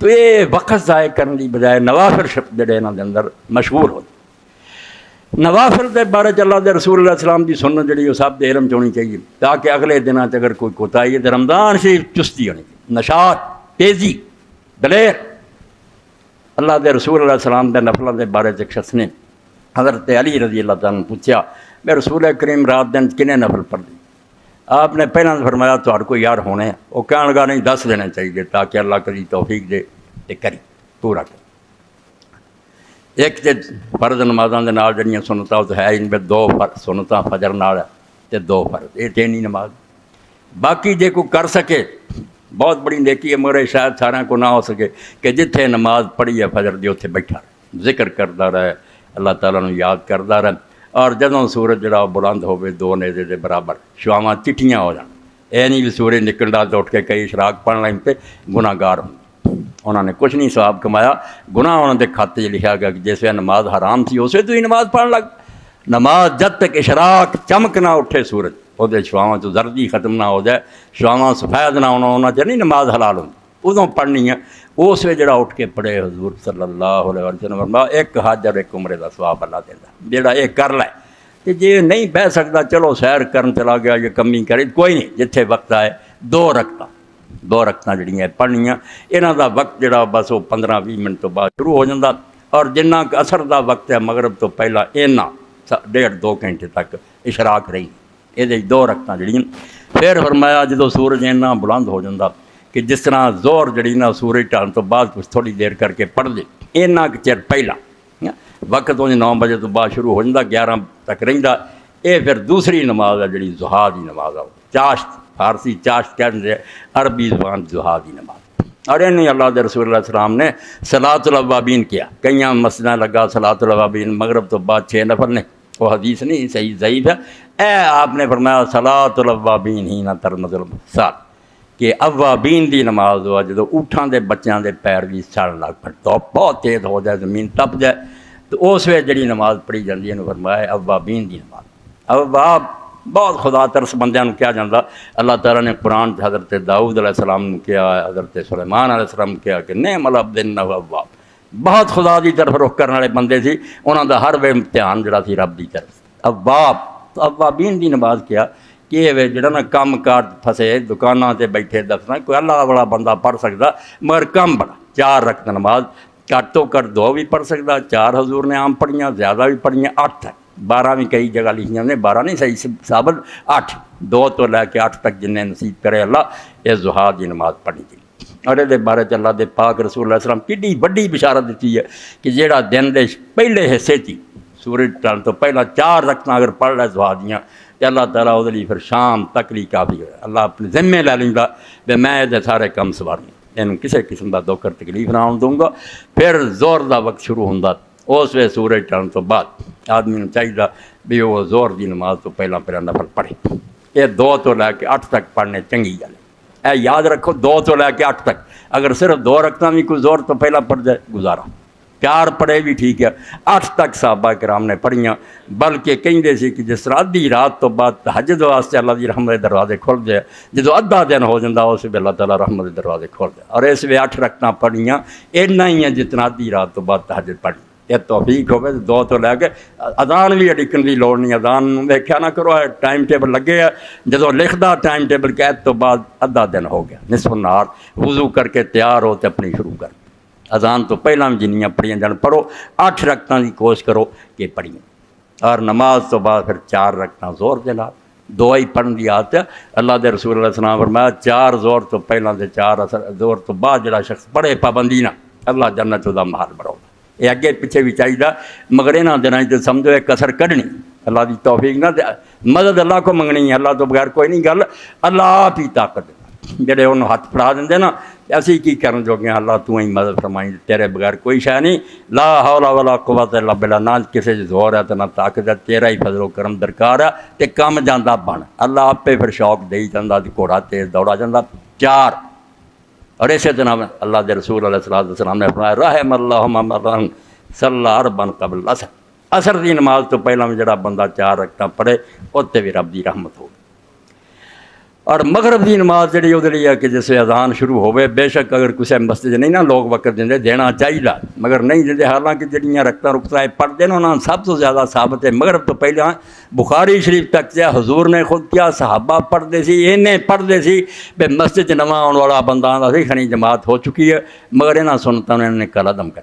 تو یہ وقت ضائع کرنے کی بجائے نوافل جڑے انہوں کے اندر مشہور ہو. نوافل کے بارے اللہ دے رسول اللہ السلام کی سنت جڑی وہ سب کے علم چ ہونی چاہیے تاکہ اگلے دنوں اگر کوئی کوتاہی ہے تو رمضان سے چستی ہونی چاہیے، نشاط، تیزی، دلیر. اللہ دے رسول اللہ السلام کے نفلوں کے بارے ایک شخص نے حضرت علی رضی اللہ تعالیٰ نے پوچھا میں رسول کریم رات دن کنے نفل پڑھ دی؟ آپ نے پہلے فرمایا تھوڑے کو یار ہونے ہیں، وہ کہنے لگا نہیں 10 دینے چاہیے تاکہ اللہ کری توفیق دے تے کری پورا کر. ایک تے فرض نمازاں دے نال جڑیاں سنتاں وہ ہے ان میں 2 فرض سنتاں فجر نال تے 2 فرض، یہ تینی نماز. باقی جے کوئی کر سکے بہت بڑی نیکی ہے، مگر شاید سارے کو نہ ہو سکے کہ جتھے نماز پڑھی ہے فجر دی اتنے بیٹھا رہے، ذکر کرتا رہے، اللہ تعالیٰ نے یاد کرتا رہے. اور جدوں سورج جڑا بلند ہوئے 2 نیزے دے برابر شواواں چٹھیاں ہو جان، یہ نہیں بھی سورج نکلدا تو اٹھ کے کئی اشراق پڑھ لیں پہ گناہ گار ہوں. انہوں نے کچھ نہیں ثواب کمایا، گناہ انہوں نے کھاتے لکھا گیا کہ جیسے نماز حرام تھی اسے تو ہی نماز پڑھن لگ. نماز جب تک اشراق چمک نہ اٹھے سورج وہ شواواں تو زردی ختم نہ ہو جائے، شواواں سفید نہ ہونا چاہیے نہیں نماز حلال ہوتی ادوں پڑھنی ہے. اس وے جڑا اٹھ کے پڑھے حضور صلی اللہ علیہ وسلم فرمایا 1 حج اور 1 عمرے کا ثواب اللہ دینا جڑا یہ کر لے. کہ جی نہیں بہ سکتا چلو سیر کرن چلا گیا یہ کمی کرے کوئی نہیں، جتھے وقت آئے 2 رکعتاں جڑیاں پڑھنیاں انہاں دا وقت جڑا بس وہ 15-20 منٹ تو بعد شروع ہو جاتا. اور جنہ اثر دا وقت ہے مغرب تو پہلا اینا 1.5-2 گھنٹے تک اشراق رہی، یہ 2 رکعتاں جڑیاں. پھر فرمایا جدو سورج اینا بلند ہو جاتا کہ جس طرح زور جڑی نا سورج ٹھان تو بعد کچھ تھوڑی دیر کر کے پڑھ دے، اینا چر پہلا وقت وہ 9 بجے تو بعد شروع ہو جاتا 11 تک رہتا. یہ پھر دوسری نماز ہے جڑی ضحیٰ دی نماز ہے، چاشت فارسی چاشت کہتے ہیں، عربی زبان ضحیٰ دی نماز. اور انہیں اللہ دے رسول اللہ السلام نے صلاۃ الاوابین کیا. کئی مسجدیں لگا صلاۃ الاوابین مغرب تو بعد 6 نفل نے، وہ حدیث نہیں صحیح ضعیف ہے. آپ نے فرمایا صلاۃ الاوابین ہی نہ ترمز المسال کہ اوابین دی نماز ہوا جدو اونٹاں دے بچیاں دے پیر بھی سڑن لگ پڑ تو بہت تیز ہو جائے زمین تپ جائے تو اس وقت جڑی نماز پڑھی جاتی ہے فرمایا اوابین دی نماز. اواب بہت خدا ترس بندیاں کیا جاتا. اللہ تعالیٰ نے قرآن حضرت داؤد علیہ السلام نے کیا، حضرت سلیمان علیہ السلام کیا کہ نعم العبد انہ اواب، بہت خدا دی طرف رخ کرنے والے بندے سی، انہوں دا ہر وے امتحان جڑا سی رب دی طرف. اواب تو اوابین دی نماز کیا کہ یہ جڑا نا کام کار پھسے دکاناں تے بیٹھے دفتر کوئی اللہ والا بندہ پڑھ سکتا مگر کم بڑا 4 رکعت نماز گھٹ تو گھٹ 2 بھی پڑھ سکتا. 4 حضور نے عام پڑھیاں، زیادہ بھی پڑھیاں، 8 ہے 12 بھی کئی جگہ لکھیاں نے، 12 نہیں صحیح ثابت 8، 2 تو لے کے 8 تک جنہیں نصیب کرے اللہ یہ ضحیٰ دی نماز پڑھنی چاہیے. اور یہ بارے اللہ دے پاک رسول اللہ علیہ وسلم کڈی بڑی بشارت دیتی ہے کہ جیڑا دن دے پہلے حصے تھی سورج ٹھان تو پہلا 4 رکعتاں اگر پڑھ لے ضحیٰ دیاں تو اللہ تعالیٰ وہ لیے پھر شام تک لی کافی ہے. اللہ اپنے ذمے لے لیندا کہ میں یہ سارے کم سواروں اینوں کسی قسم کا دکھ تکلیف نہ آن دوں گا. پھر زور دا وقت شروع ہوندا اس وقت سورج ٹھان تو بعد آدمی نے چاہیے بھی وہ زور دی نماز تو پہلا نفل پڑھے. یہ 2 تو لے کے 8 تک پڑھنے چنگی گل ہے. اے یاد رکھو 2 تو لے کے 8 تک، اگر صرف 2 رکعتاں بھی کوئی زور تو پہلا پڑھ جائے گزارا، 4 پڑھے بھی ٹھیک ہے. 8 تک صحابہ کرام نے پڑھیاں، بلکہ کہیں سی کہ جس طرح ادھی رات تو بعد تہجد واسطے اللہ دی رحمت دے دروازے کھول جائے، جدو ادھا دن ہو جاتا اس بھی اللہ تعالیٰ رحمت دے دروازے کھول جائے. اور اس وے 8 رکعتاں پڑھیاں اتنا ہی ہے جتنا ادھی رات تو بعد تہجد پڑھی. یہ توفیق ہوگی 2 تو لے کے اذان بھی اڈکن کی لوڑ نہیں. اذان ویکھیا نہ کرو ٹائم ٹیبل لگے ہے، جدو لکھدا ٹائم ٹیبل قید تو بعد ادھا دن ہو گیا، نصف النہار وضو کر کے تیار ہو تو اپنی شروع کر. اذان تو پہلا بھی جنیاں پڑھیاں جان پڑھو، 8 رکعتاں کی کوشش کرو کہ پڑھیاں. اور نماز تو بعد پھر 4 رکعتاں زور دے نال 2 ہی پڑھن دی عادت ہے. اللہ دے رسول اللہ صلی اللہ علیہ وسلم فرمایا 4 زور تو پہلا تے 4 اثر زور تو بعد جڑا شخص پڑھے پابندی نہ اللہ جنت دا محل بناؤ. یہ اگے پیچھے بھی چاہیے مگر یہاں دنوں تو سمجھو ایک اثر کڈنی اللہ دی توفیق نہ مدد اللہ کو منگنی ہے. اللہ تو بغیر کوئی نہیں گل، اللہ آپ ہی طاقت جڑے انہوں ہاتھ پھڑا دیں نا اسی کی کرن جو کہ اللہ تو ہی مدد فرمائی، تیرے بغیر کوئی شے نہیں. لا حول ولا قوت الا باللہ، نہ کسی زور ہے تو نہ طاقت ہے، تیرا ہی فضل و کرم درکار ہے تے کم جانا بن. اللہ آپ پہ پھر شوق دے جاتا گھوڑا تیز دوڑا جاتا. 4 اور اسی طرح اللہ دے رسول علیہ السلام نے فرمایا رحم اللہ من صلی اربعا قبل العصر، عصر دی نماز تو پہلا بھی جڑا بندہ 4 رکعتاں پڑھے اتنے بھی رب دی رحمت ہو. اور مغرب کی نماز جڑی وہ ہے کہ جیسے اذان شروع ہوئے، بے شک اگر کسی مسجد نہیں نا لوگ وقت دیں دینا چاہیے مگر نہیں دیں، حالانکہ جڑیاں رکھتا پڑھتے ہیں انہوں نے سب تو زیادہ ثابت ہے مغرب تو پہلے بخاری شریف تک کیا حضور نے خود کیا صحابہ پڑھتے سی، انہیں پڑھتے سی بے مسجد نواں آنے والا بندہ آتا سی کھنی جماعت ہو چکی ہے، مگر انہاں سنتوں نے انہوں نے کل عدم کر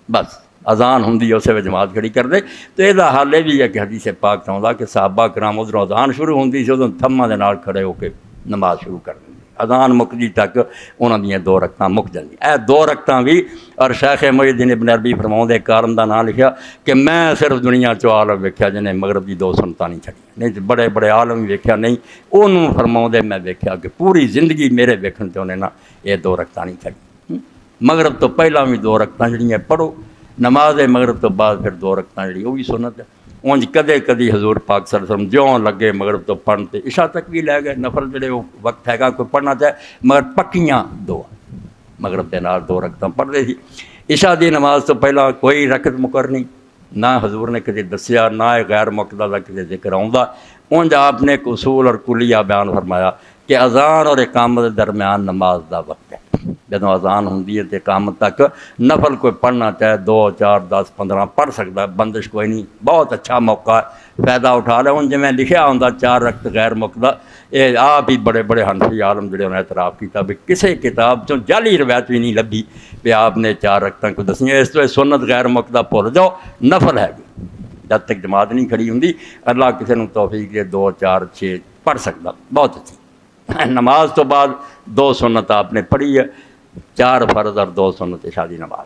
بس اذان ہوں اسے وچ جماعت کھڑی کر دے۔ تو یہ حال یہ بھی ہے کہ حدیث پاک تو آتا کہ صحابہ کرام ادھروں اذان شروع ہوتی سی ادھر تھماں دے نال کھڑے ہو کے نماز شروع کر دیں، اذان مکدی تک انہوں دیا 2 رکعتاں مک جاندی۔ اے 2 رکعتاں بھی اور شیخ محی الدین ابن عربی فرماؤں کارن دا نام لکھیا کہ میں صرف دنیا چو عالم ویکھیا جنہیں مغرب دی 2 سنتاں نہیں چھڑی، نہیں تو بڑے بڑے عالم ویکھیا نہیں، انہوں فرماؤں میں ویکھیا کہ پوری زندگی میرے ویکھن تے انہیں نا یہ 2 رکعتاں نہیں چھڑی۔ مغرب تو پہلا بھی 2 رکعتاں جڑیاں پڑھو، نماز مغرب تو بعد پھر 2 رکعتاں جڑی وہ بھی سنت ہے۔ اونج کدے کدی حضور پاک صلی اللہ علیہ وسلم جوں لگے مغرب تو پڑھتے عشاء تک بھی لے گئے، نفل جڑے وہ وقت ہے گا کوئی پڑھنا چاہے مگر پکیاں 2 مغرب کے نال 2 رکعتاں پڑھتے تھی۔ عشاء دی نماز تو پہلا کوئی رکعت مقرر نہیں، نہ حضور نے کسی دسیا نہ غیر مقتضی کا کسی ذکر آؤں۔ اونج آپ نے ایک اصول اور کلیہ بیان فرمایا کہ اذان اور اقامت کے درمیان نماز دا وقت ہے، جدوں اذان ہوندی ہے تے اقامت تک نفل کوئی پڑھنا چاہے 2 4 10 15 پڑھ سکتا ہے، بندش کوئی نہیں، بہت اچھا موقع ہے، فائدہ اٹھا لے۔ ہوں جی میں لکھیا ہوں 4 رکعت غیر مقتضی، یہ آپ ہی بڑے بڑے حنفی عالم جڑے انہیں اعتراف کیتا بھی کسی کتاب چوں جعلی روایت بھی نہیں لبھی بھی آپ نے 4 رکعتاں کو دسیاں، اس تو سنت غیر مقتضی بھول جاؤ، نفل ہے جب تک جماعت نہیں کھڑی ہوندی۔ اللہ کسی نے توفیق دے 2 4 6 پڑھ سکتا، بہت اچھی نماز تو بعد 2 سنت آپ نے پڑھی ہے، 4 فرض اور 2 سنت عشاء دی نماز۔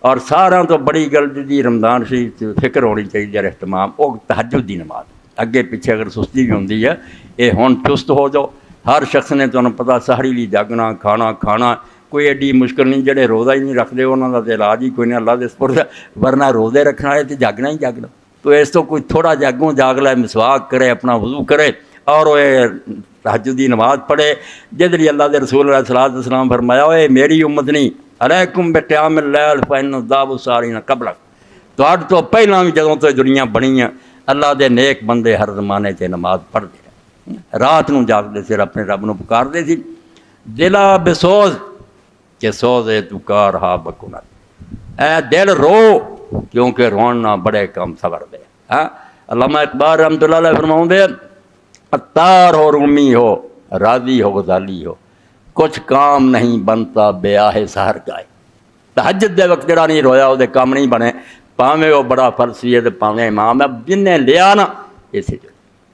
اور سارا تو بڑی گل جی رمضان شریف فکر ہونی چاہیے اہتمام، وہ تہجد دی نماز، اگے پیچھے اگر سستی بھی ہوندی ہے یہ ہن چست ہو جاؤ۔ ہر شخص نے تمہیں پتہ سحری لی جاگنا کھانا کوئی ایڈی مشکل نہیں، جڑے روزہ ہی نہیں رکھتے انہوں کا تو علاج ہی کوئی نہیں، اللہ دے سپرد ہے، ورنہ روزے رکھنا ہے تو جاگنا ہی جاگنا۔ تو اس تو کوئی تھوڑا جاگوں جاگ لے، مسواک کرے، اپنا وضو کرے اور وہ تہجد دی نماز پڑھے، جدری اللہ دے رسول علیہ الصلوۃ والسلام فرمایا اے میری امت نہیں علیکم بقیام اللیل فإن داب السارین قبلک، تو پہلا بھی جدوں تو دنیا بنی ہے اللہ دے نیک بندے ہر زمانے تے نماز پڑھتے رہے، رات نو جاگتے پھر اپنے رب نو پکارتے سی، دلا بسوز کہ سوزے تو کار ہا بکنت، اے دل رو کیونکہ رونا بڑے کم صبر دے۔ علامہ اقبال رحمۃ اللہ علیہ فرماؤں دے عطار ہو رومی ہو راضی ہو غزالی ہو کچھ کام نہیں بنتا بے آہ سحر گائے۔ تہجد دے وقت جڑا نہیں رویا وہ کام نہیں بنے، پاویں وہ بڑا فلسفی ہے پاویں امام ہے، جن نے لیا نا اسے جو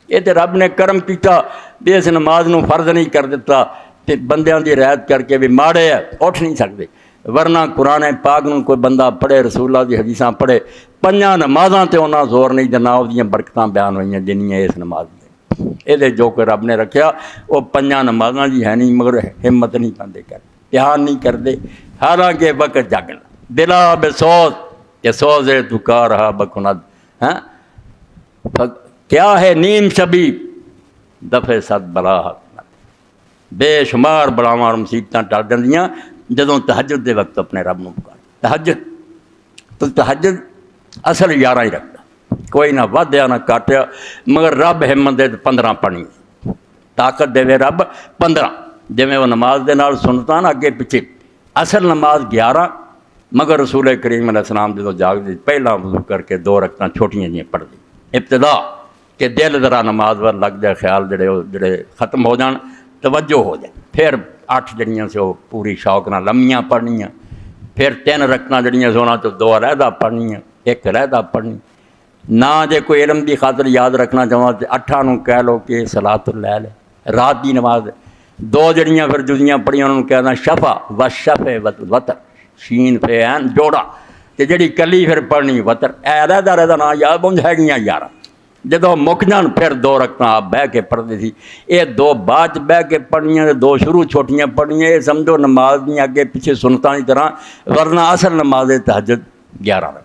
یہ تو رب نے کرم کیتا بھی اس نماز نو فرض نہیں کر دیتا تے بندیاں دی رعایت کر کے بھی ماڑے ہے اٹھ نہیں سکتے، ورنہ قرآن پاک نو کوئی بندہ پڑھے، رسول اللہ دی حدیثاں پڑھے، 5 نمازاں تے انہاں زور نہیں دینا، وہ برکتاں بیان ہوئیں جنیاں اس نماز دی یہ جو کہ رب نے رکھیا وہ 5 نمازاں جی ہے نہیں، مگر ہمت نہیں پاندے کر دھیان نہیں کرتے، حالانکہ وقت جاگنا دلا بے سوز کہ سوزے تو کار ہا بکند، کیا ہے نیم شبی دفع 7 بلا بے شمار بلاواں اور مصیبتاں ٹل جاندیاں جدوں تہجد دے وقت اپنے رب نو پکار۔ تہجد اصل 11 ہی رکھتا، کوئی نہ ودیا نہ کٹیا، مگر رب ہمت دے 15 پڑھنی، طاقت دے رب 15، جویں وہ نماز دے نال سنتا نا اگے پیچھے، اصل نماز 11، مگر رسول کریم علیہ السلام جدوں جاگدے پہلا وضو کر کے 2 رکعتاں چھوٹیاں جیاں پڑھ دی ابتدا کہ دل ذرا نماز ور لگ جائے، خیال جڑے ختم ہو جان، توجہ ہو جائے، پھر 8 جڑیاں سے وہ پوری شوق نہ لمیاں پڑھنیاں، پھر 3 رکعتاں جڑیاں سے انہاں تو 2 علیحدہ پڑھنیاں، 1 علیحدہ پڑھنی، نہ جے کوئی علم دی خاطر یاد رکھنا چاہواں تے 8 نو کہہ لو کہ صلاۃ اللیل رات دی نماز، 2 جڑیاں پھر جزیاں پڑھیاں انہوں کہنا شفا و شفے وتر، شین فے عین جوڑا، تے جڑی کلی پھر پڑھنی وتر، اے علیحدہ نہ یاد بنج ہے گیاں 11، جدوں مک جان پھر 2 رکعتاں آپ بہ کے پڑھتے تھی، یہ 2 بعد بہ کے پڑھنیاں، 2 شروع چھوٹیاں پڑھنیاں، یہ سمجھو نماز نہیں اگے پیچھے سنتاں کی طرح، ورنہ اصل نماز تہجد 11 رکعت۔